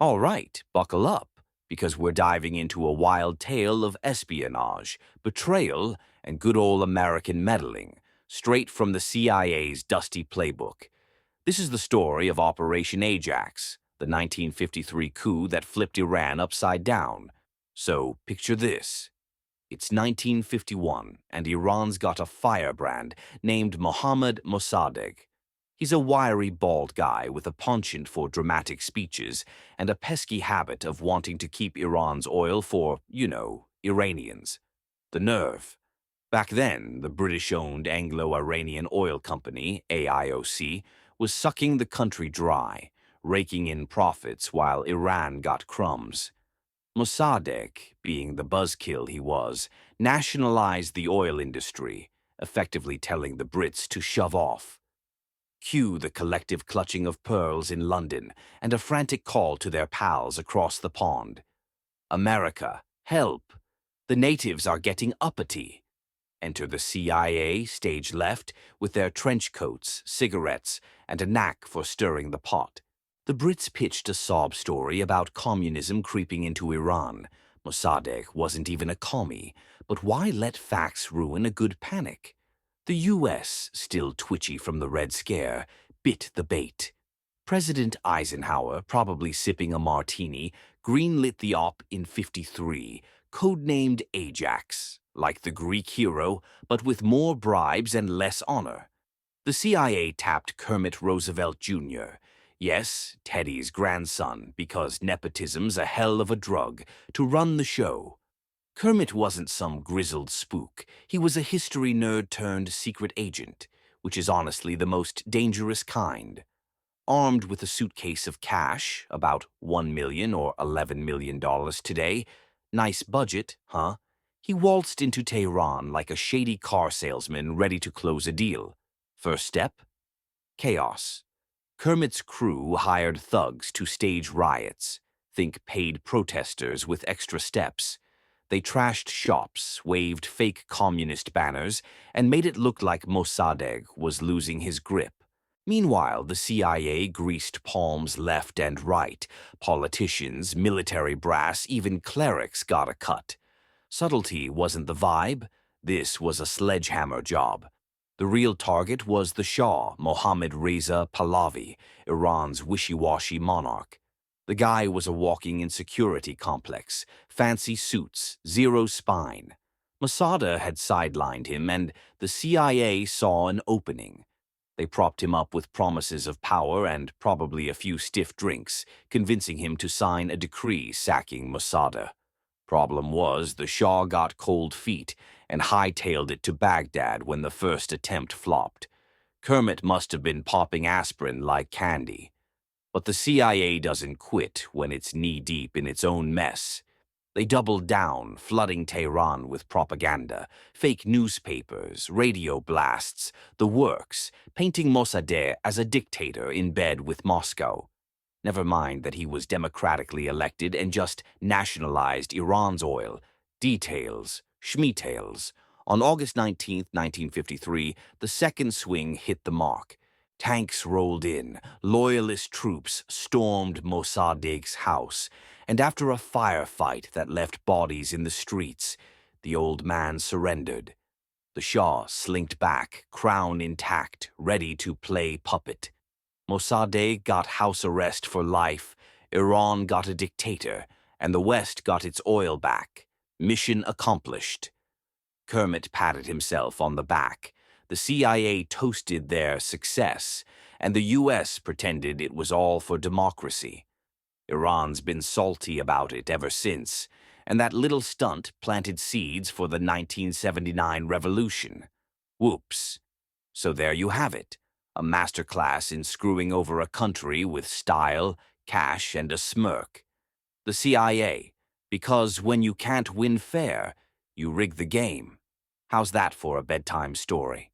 All right, buckle up, because we're diving into a wild tale of espionage, betrayal, and good old American meddling, straight from the CIA's dusty playbook. This is the story of Operation Ajax, the 1953 coup that flipped Iran upside down. So, picture this. It's 1951, and Iran's got a firebrand named Mohammad Mossadegh. He's a wiry, bald guy with a penchant for dramatic speeches and a pesky habit of wanting to keep Iran's oil for, Iranians. The nerve. Back then, the British-owned Anglo-Iranian Oil Company, AIOC, was sucking the country dry, raking in profits while Iran got crumbs. Mossadegh, being the buzzkill he was, nationalized the oil industry, effectively telling the Brits to shove off. Cue the collective clutching of pearls in London and a frantic call to their pals across the pond. America, help! The natives are getting uppity. Enter the CIA, stage left, with their trench coats, cigarettes, and a knack for stirring the pot. The Brits pitched a sob story about communism creeping into Iran. Mossadegh wasn't even a commie, but why let facts ruin a good panic? The US, still twitchy from the Red Scare, bit the bait. President Eisenhower, probably sipping a martini, greenlit the op in '53, codenamed Ajax, like the Greek hero, but with more bribes and less honor. The CIA tapped Kermit Roosevelt Jr., yes, Teddy's grandson, because nepotism's a hell of a drug, to run the show. Kermit wasn't some grizzled spook. He was a history nerd turned secret agent, which is honestly the most dangerous kind. Armed with a suitcase of cash, about $1 million or $11 million today, nice budget, huh? He waltzed into Tehran like a shady car salesman ready to close a deal. First step? Chaos. Kermit's crew hired thugs to stage riots. Think paid protesters with extra steps. They trashed shops, waved fake communist banners, and made it look like Mossadegh was losing his grip. Meanwhile, the CIA greased palms left and right. Politicians, military brass, even clerics got a cut. Subtlety wasn't the vibe. This was a sledgehammer job. The real target was the Shah, Mohammad Reza Pahlavi, Iran's wishy-washy monarch. The guy was a walking insecurity complex, fancy suits, zero spine. Mossadegh had sidelined him, and the CIA saw an opening. They propped him up with promises of power and probably a few stiff drinks, convincing him to sign a decree sacking Mossadegh. Problem was, the Shah got cold feet and hightailed it to Baghdad when the first attempt flopped. Kermit must have been popping aspirin like candy. But the CIA doesn't quit when it's knee-deep in its own mess. They doubled down, flooding Tehran with propaganda, fake newspapers, radio blasts, the works, painting Mossadegh as a dictator in bed with Moscow. Never mind that he was democratically elected and just nationalized Iran's oil. Details, schmeetails. On August 19, 1953, the second swing hit the mark. Tanks rolled in, loyalist troops stormed Mossadegh's house, and after a firefight that left bodies in the streets, the old man surrendered. The Shah slinked back, crown intact, ready to play puppet. Mossadegh got house arrest for life, Iran got a dictator, and the West got its oil back. Mission accomplished. Kermit patted himself on the back. The CIA toasted their success, and the US pretended it was all for democracy. Iran's been salty about it ever since, and that little stunt planted seeds for the 1979 revolution. Whoops. So there you have it, a masterclass in screwing over a country with style, cash, and a smirk. The CIA, because when you can't win fair, you rig the game. How's that for a bedtime story?